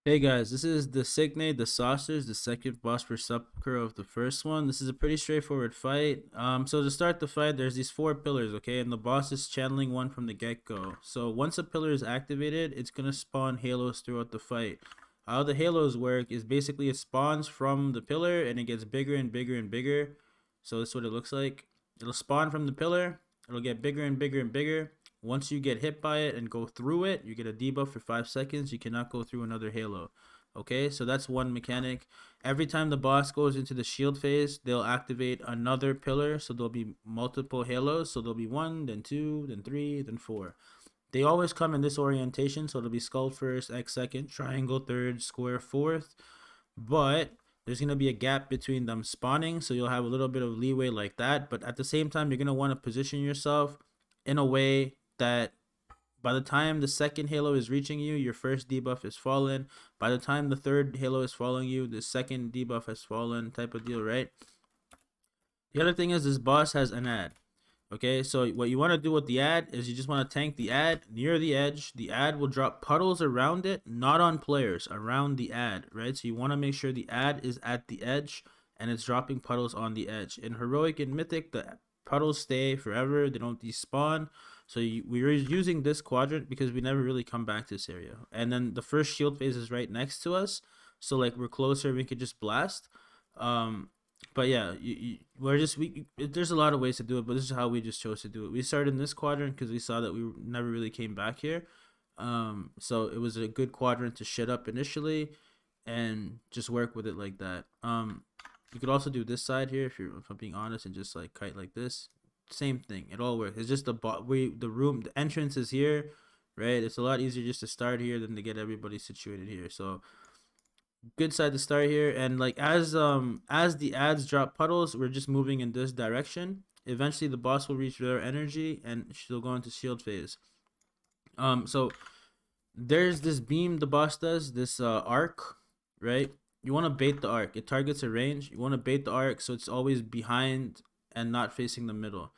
Hey guys, this is Dausegne, the Saucers, the second boss per sucker of the first one. This is a pretty straightforward fight. So to start the fight, there's these four pillars, okay, and the boss is channeling one from the get-go. So once a pillar is activated, it's gonna spawn halos throughout the fight. How the halos work is basically it spawns from the pillar and it gets bigger and bigger and bigger. So that's what it looks like. It'll spawn from the pillar, it'll get bigger and bigger and bigger. Once you get hit by it and go through it, you get a debuff for 5 seconds. You cannot go through another halo. Okay, so that's one mechanic. Every time the boss goes into the shield phase, they'll activate another pillar. So there'll be multiple halos. So there'll be one, then two, then three, then four. They always come in this orientation. So it'll be skull first, X second, triangle third, square fourth. But there's going to be a gap between them spawning. So you'll have a little bit of leeway like that. But at the same time, you're going to want to position yourself in a way that by the time the second halo is reaching you, your first debuff is fallen. By the time the third halo is following you, the second debuff has fallen, type of deal, right? The other thing is this boss has an ad. Okay, so what you want to do with the ad is you just want to tank the ad near the edge. The ad will drop puddles around it, not on players, around the ad, right? So you want to make sure the ad is at the edge and it's dropping puddles on the edge. In Heroic and Mythic, the puddles stay forever, they don't despawn. So we were using this quadrant because we never really come back to this area. And then the first shield phase is right next to us. So like we're closer, we could just blast. Um, but yeah, we're just there's a lot of ways to do it, but this is how we just chose to do it. We started in this quadrant because we saw that we never really came back here. So it was a good quadrant to shit up initially and just work with it like that. You could also do this side here if I'm being honest and just like kite like this. Same thing. It all works. It's just the entrance is here, right? It's a lot easier just to start here than to get everybody situated here. So good side to start here, and like as the ads drop puddles, we're just moving in this direction. Eventually the boss will reach their energy and she'll go into shield phase. So there's this beam the boss does, this arc, right? You want to bait the arc. It targets a range. You want to bait the arc so it's always behind and not facing the middle.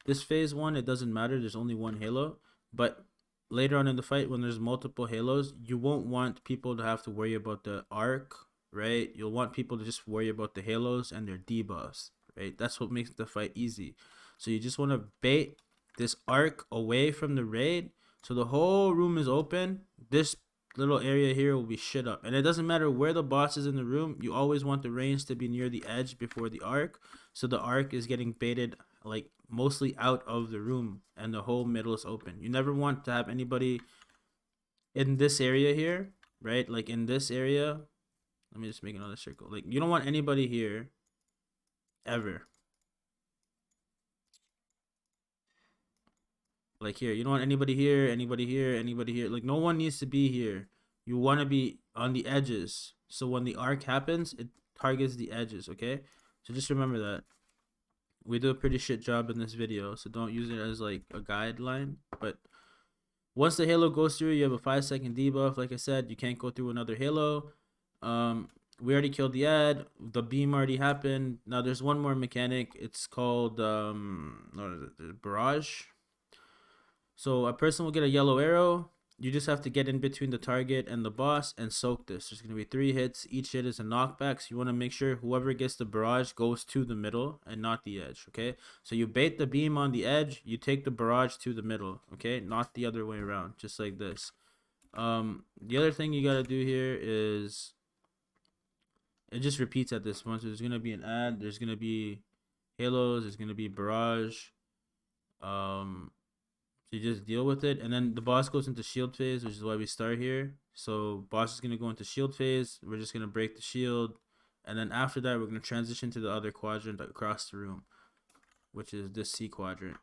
This phase one, it doesn't matter. There's only one halo, but later on in the fight, when there's multiple halos, you won't want people to have to worry about the arc, right? You'll want people to just worry about the halos and their debuffs, right? That's what makes the fight easy. So you just want to bait this arc away from the raid, so the whole room is open. This little area here will be shit up, and it doesn't matter where the boss is in the room. You always want the range to be near the edge before the arc, so the arc is getting baited like mostly out of the room and the whole middle is open. You never want to have anybody in this area here, right? Like in this area. Let me just make another circle. Like you don't want anybody here ever. Like here, you don't want anybody here, anybody here, anybody here. Like no one needs to be here. You want to be on the edges. So when the arc happens, it targets the edges, okay? So just remember that. We do a pretty shit job in this video, so don't use it as like a guideline. But once the halo goes through, you have a 5 second debuff. Like I said, you can't go through another halo. We already killed the ad. The beam already happened. Now there's one more mechanic. It's called what is it? The barrage. So a person will get a yellow arrow. You just have to get in between the target and the boss and soak this. There's going to be 3 hits. Each hit is a knockback. So you want to make sure whoever gets the barrage goes to the middle and not the edge. Okay. So you bait the beam on the edge. You take the barrage to the middle. Okay. Not the other way around. Just like this. The other thing you got to do here is it just repeats at this point. So there's going to be an ad. There's going to be halos. There's going to be barrage. Um, so you just deal with it, and then the boss goes into shield phase, which is why we start here. So boss is gonna go into shield phase. We're just gonna break the shield, and then after that, we're gonna transition to the other quadrant across the room, which is this C quadrant.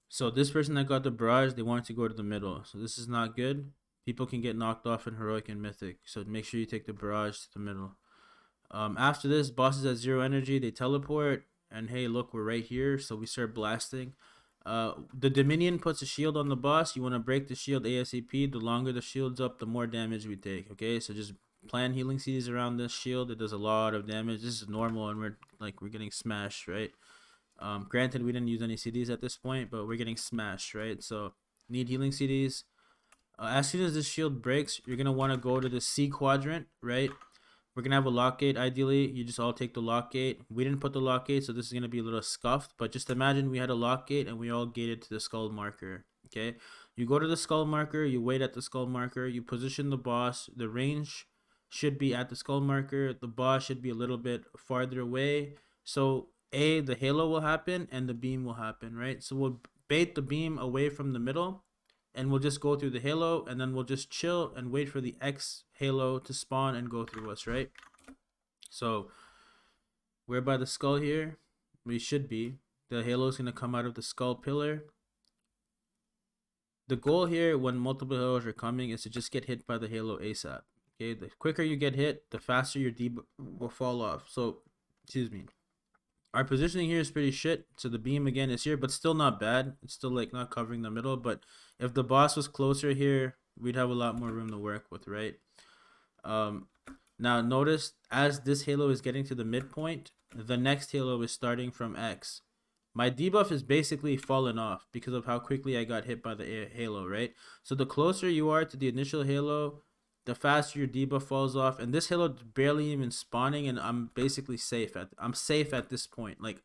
So this person that got the barrage, they wanted to go to the middle. So this is not good. People can get knocked off in heroic and mythic. So make sure you take the barrage to the middle. After this, bosses at 0 energy, they teleport, and hey, look, we're right here. So we start blasting. The Dominion puts a shield on the boss. You want to break the shield ASAP. The longer the shield's up, the more damage we take. Okay, so just plan healing seeds around this shield. It does a lot of damage. This is normal, and we're getting smashed, right? Granted, we didn't use any CDs at this point, but we're getting smashed, right? So need healing CDs. As soon as this shield breaks, you're gonna want to go to the C quadrant, right? We're gonna have a lock gate. Ideally, you just all take the lock gate. We didn't put the lock gate, so this is gonna be a little scuffed. But just imagine we had a lock gate and we all gated to the skull marker. Okay, you go to the skull marker. You wait at the skull marker. You position the boss. The range should be at the skull marker. The boss should be a little bit farther away. So the halo will happen and the beam will happen, right? So we'll bait the beam away from the middle and we'll just go through the halo and then we'll just chill and wait for the X halo to spawn and go through us, right? So we're by the skull here. We should be. The halo is going to come out of the skull pillar. The goal here when multiple halos are coming is to just get hit by the halo ASAP. Okay, the quicker you get hit, the faster your debuff will fall off. So, excuse me. Our positioning here is pretty shit. So the beam again is here, but still not bad. It's still like not covering the middle. But if the boss was closer here, we'd have a lot more room to work with, right? Now notice as this halo is getting to the midpoint, the next halo is starting from X. My debuff is basically fallen off because of how quickly I got hit by the halo, right? So the closer you are to the initial halo, the faster your debuff falls off. And this halo barely even spawning, and I'm basically safe at this point. Like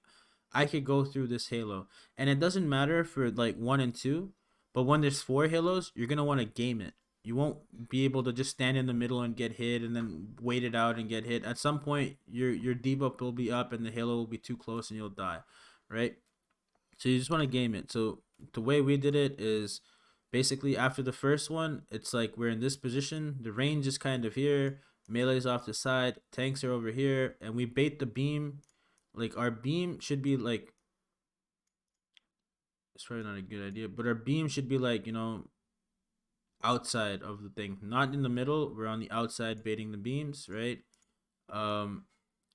I could go through this halo, and it doesn't matter for like 1 and 2, but when there's 4 halos, you're gonna want to game it. You won't be able to just stand in the middle and get hit and then wait it out and get hit. At some point, your debuff will be up and the halo will be too close and you'll die, right? So you just want to game it. So the way we did it is basically after the first one, it's like we're in this position. The range is kind of here. Melee's off the side. Tanks are over here. And we bait the beam. Like our beam should be like... It's probably not a good idea. But our beam should be like, you know, outside of the thing. Not in the middle. We're on the outside baiting the beams, right?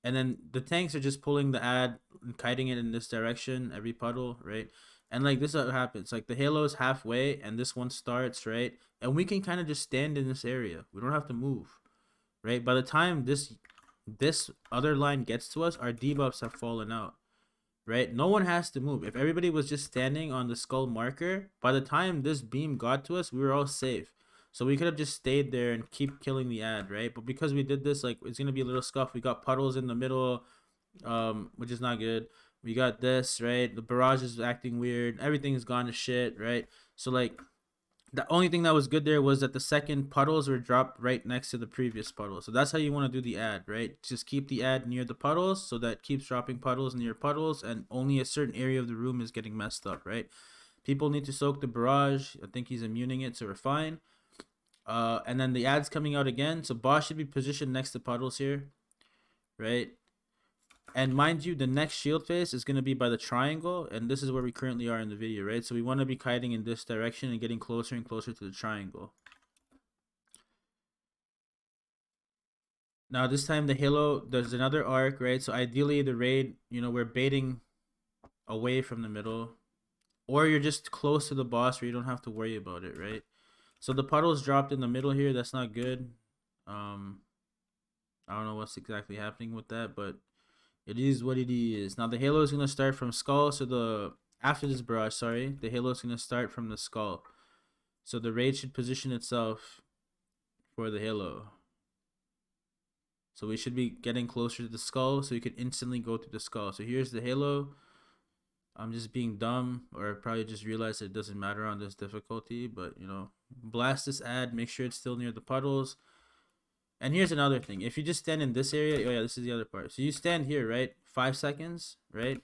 And then the tanks are just pulling the ad and kiting it in this direction, every puddle, right? And like this is what happens. Like the halo is halfway and this one starts, right? And we can kind of just stand in this area. We don't have to move, right? By the time this other line gets to us, our debuffs have fallen out, right? No one has to move. If everybody was just standing on the skull marker, by the time this beam got to us, we were all safe. So we could have just stayed there and keep killing the ad, right? But because we did this, like it's gonna be a little scuff. We got puddles in the middle, which is not good. We got this, right? The barrage is acting weird. Everything's gone to shit, right? So like the only thing that was good there was that the second puddles were dropped right next to the previous puddle. So that's how you want to do the ad, right? Just keep the ad near the puddles so that keeps dropping puddles near puddles and only a certain area of the room is getting messed up, right? People need to soak the barrage. I think he's immuning it, so we're fine. And then the ad's coming out again. So boss should be positioned next to puddles here, right? And mind you, the next shield phase is going to be by the triangle. And this is where we currently are in the video, right? So we want to be kiting in this direction and getting closer and closer to the triangle. Now this time the halo, there's another arc, right? So ideally the raid, you know, we're baiting away from the middle. Or you're just close to the boss where you don't have to worry about it, right? So the puddles dropped in the middle here. That's not good. I don't know what's exactly happening with that, but it is what it is. Now the halo is gonna start from skull. So after this barrage, sorry, the halo is gonna start from the skull. So the raid should position itself for the halo. So we should be getting closer to the skull, so you can instantly go through the skull. So here's the halo. I'm just being dumb, or probably just realized it doesn't matter on this difficulty, but you know, blast this ad, make sure it's still near the puddles. And here's another thing. If you just stand in this area, oh yeah, this is the other part. So you stand here, right? 5 seconds, right?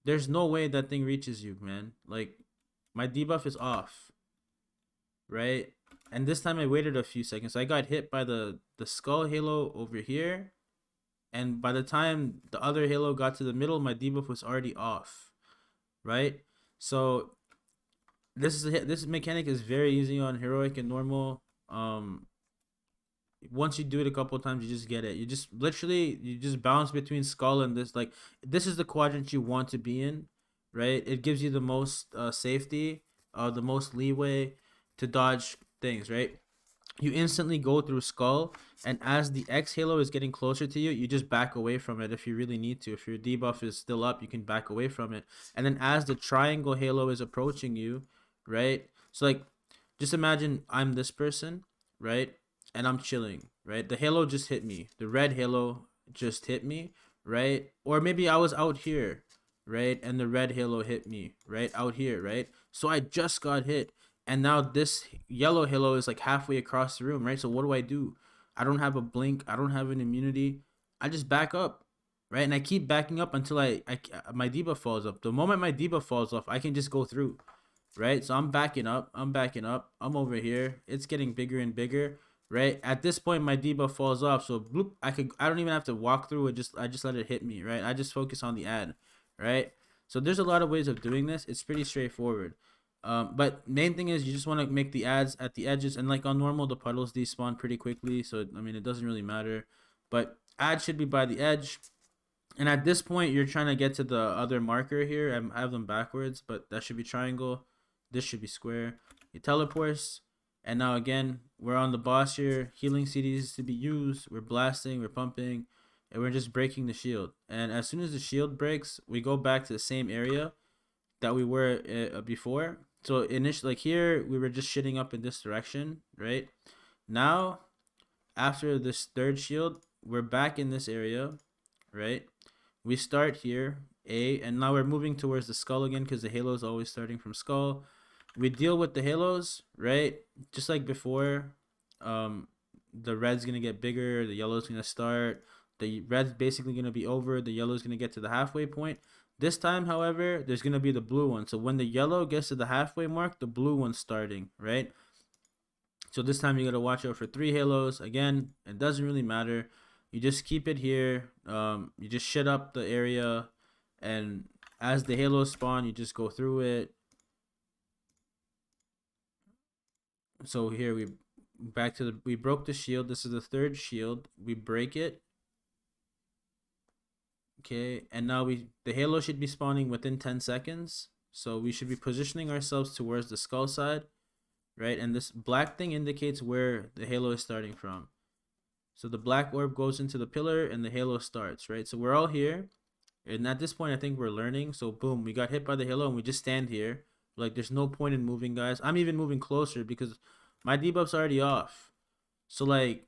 There's no way that thing reaches you, man. Like, my debuff is off, right? And this time I waited a few seconds. So I got hit by the skull halo over here. And by the time the other halo got to the middle, my debuff was already off, right? So this mechanic is very easy on heroic and normal. Once you do it a couple of times, you just get it. You just bounce between skull and this. Like this is the quadrant you want to be in, right? It gives you the most safety, the most leeway to dodge things, right? you instantly go through skull, and as the X halo is getting closer to you, you just back away from it if you really need to. If your debuff is still up, you can back away from it. And then as the triangle halo is approaching you, right? So like, just imagine I'm this person, right? And I'm chilling, right? The halo just hit me. The red halo just hit me, right? Or maybe I was out here, right? And the red halo hit me, right? Out here, right? So I just got hit, and now this yellow halo is like halfway across the room, right? So what do? I don't have a blink. I don't have an immunity. I just back up, right? And I keep backing up until I my debuff falls up. The moment my debuff falls off, I can just go through, right? So I'm backing up. I'm backing up. I'm over here. It's getting bigger and bigger, right? At this point, my debuff falls off. So bloop, I don't even have to walk through it. I just let it hit me, right? I just focus on the ad, right? So there's a lot of ways of doing this. It's pretty straightforward. But main thing is you just want to make the ads at the edges, and like on normal, the puddles despawn pretty quickly. So I mean, it doesn't really matter. But ads should be by the edge. And at this point, you're trying to get to the other marker here. I have them backwards, but that should be triangle. This should be square. He teleports. And now again, we're on the boss here. Healing CDs to be used. We're blasting, we're pumping, and we're just breaking the shield. And as soon as the shield breaks, we go back to the same area that we were before. So initially, like here, we were just shitting up in this direction, right? Now, after this third shield, we're back in this area, right? We start here, A, and now we're moving towards the skull again because the halo is always starting from skull. We deal with the halos, right? Just like before, the red's gonna get bigger, the yellow's gonna start, the red's basically gonna be over, the yellow's gonna get to the halfway point. This time, however, there's gonna be the blue one. So when the yellow gets to the halfway mark, the blue one's starting, right? So this time you gotta watch out for 3 halos. Again, it doesn't really matter. You just keep it here. You just shut up the area, and as the halos spawn, you just go through it. So here we broke the shield. This is the third shield. We break it. Okay, and now the halo should be spawning within 10 seconds. So we should be positioning ourselves towards the skull side, right? And this black thing indicates where the halo is starting from. So the black orb goes into the pillar and the halo starts, right? So we're all here. And at this point, I think we're learning. So boom, we got hit by the halo and we just stand here. Like there's no point in moving, guys. I'm even moving closer because my debuff's already off. So like,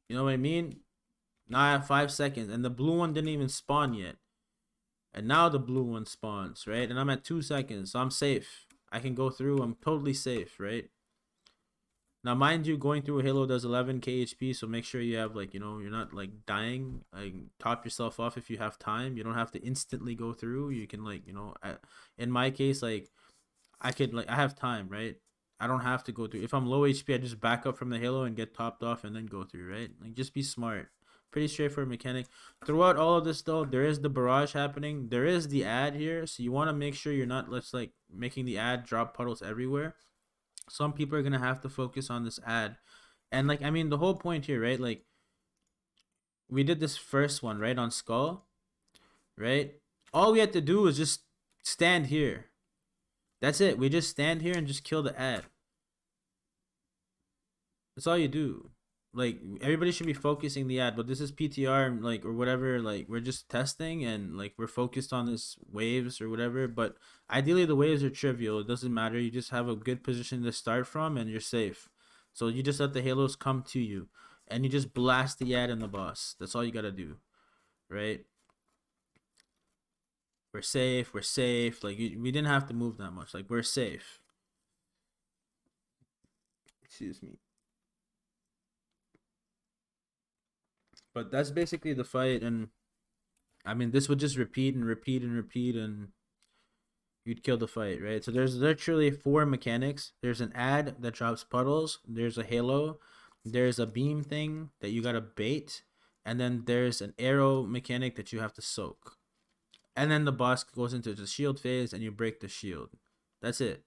you know what I mean? Now I have 5 seconds and the blue one didn't even spawn yet. And now the blue one spawns, right? And I'm at 2 seconds, so I'm safe. I can go through. I'm totally safe, right? Now, mind you, going through a Halo does 11k HP, so make sure you have, like, you know, you're not, like, dying. Like, top yourself off if you have time. You don't have to instantly go through. You can, like, you know, in my case, like, I have time, right? I don't have to go through. If I'm low HP, I just back up from the Halo and get topped off and then go through, right? Like, just be smart. Pretty straightforward mechanic. Throughout all of this, though, there is the barrage happening. There is the ad here, so you want to make sure you're not just, like, making the ad drop puddles everywhere. Some people are gonna have to focus on this ad, and like I mean the whole point here, right? Like we did this first one, right, on skull, right? All we had to do was just stand here. That's it. We just stand here and just kill the ad. That's all you do. Like everybody should be focusing the ad, but this is PTR, like, or whatever. Like we're just testing and like we're focused on this waves or whatever. But ideally, the waves are trivial. It doesn't matter. You just have a good position to start from, and you're safe. So you just let the halos come to you, and you just blast the ad and the boss. That's all you gotta do, right? We're safe. We're safe. Like we didn't have to move that much. Like we're safe. Excuse me. But that's basically the fight, and I mean this would just repeat and repeat and repeat, and you'd kill the fight, right? So there's literally 4 mechanics. There's an ad that drops puddles. There's a halo. There's a beam thing that you gotta bait, and then there's an arrow mechanic that you have to soak. And then the boss goes into the shield phase, and you break the shield. That's it.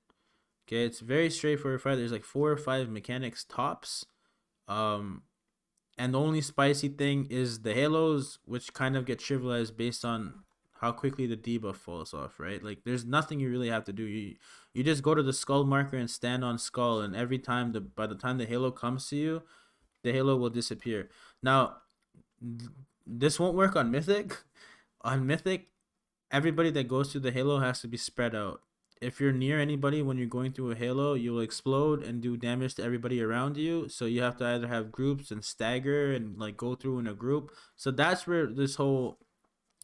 Okay, it's very straightforward fight. There's like 4 or 5 mechanics tops. Um, and the only spicy thing is the halos, which kind of get trivialized based on how quickly the debuff falls off, right? Like there's nothing you really have to do. You just go to the skull marker and stand on skull, and every time by the time the halo comes to you, the halo will disappear. Now, this won't work on mythic. On mythic, everybody that goes through the halo has to be spread out. If you're near anybody when you're going through a halo, you'll explode and do damage to everybody around you. So you have to either have groups and stagger and like go through in a group. So that's where this whole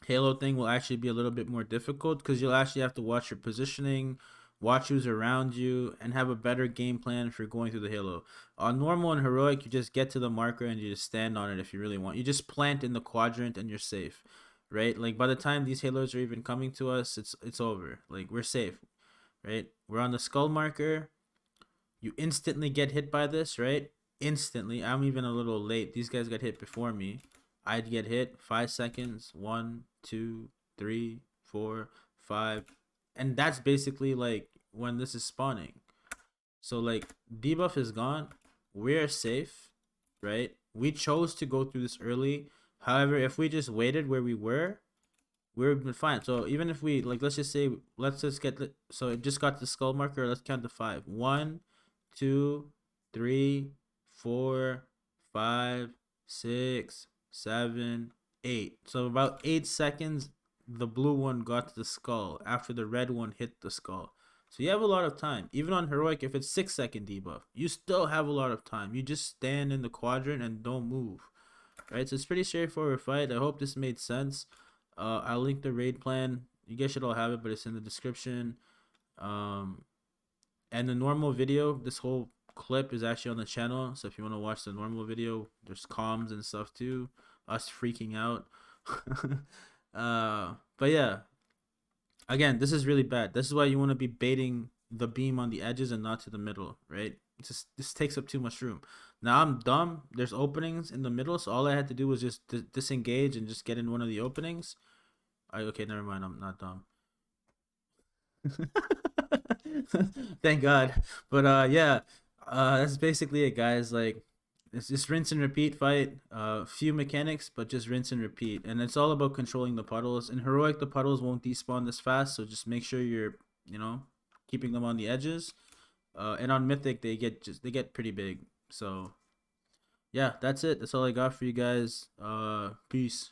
halo thing will actually be a little bit more difficult, because you'll actually have to watch your positioning, watch who's around you, and have a better game plan for going through the halo. On normal and heroic, you just get to the marker and you just stand on it if you really want. You just plant in the quadrant and you're safe, right? Like by the time these halos are even coming to us, it's over. Like we're safe, right? We're on the skull marker. You instantly get hit by this, right? Instantly. I'm even a little late. These guys got hit before me. I'd get hit 5 seconds. 1, 2, 3, 4, 5. And that's basically like when this is spawning. So like debuff is gone. We're safe, right? We chose to go through this early. However, if we just waited where we were, we've been fine. So even if we like, let's just say, let's just get the, so it just got the skull marker. Let's count to 5. 1, 2, 3, 4, 5, 6, 7, 8. So about 8 seconds, the blue one got to the skull after the red one hit the skull. So you have a lot of time. Even on heroic, if it's 6 second debuff, you still have a lot of time. You just stand in the quadrant and don't move. Right? So it's pretty straightforward fight. I hope this made sense. I'll link the raid plan. You guys should all have it, but it's in the description. And the normal video, this whole clip is actually on the channel. So if you want to watch the normal video, there's comms and stuff too. Us freaking out. But yeah, again, this is really bad. This is why you want to be baiting the beam on the edges and not to the middle, right? This takes up too much room. Now I'm dumb. There's openings in the middle, so all I had to do was just disengage and just get in one of the openings. Okay, never mind. I'm not dumb. Thank God. But yeah, that's basically it, guys. Like, it's just rinse and repeat fight. Few mechanics, but just rinse and repeat. And it's all about controlling the puddles. In heroic, the puddles won't despawn this fast, so just make sure you're, keeping them on the edges. And on mythic, they get pretty big. So yeah, that's it. That's all I got for you guys. Peace.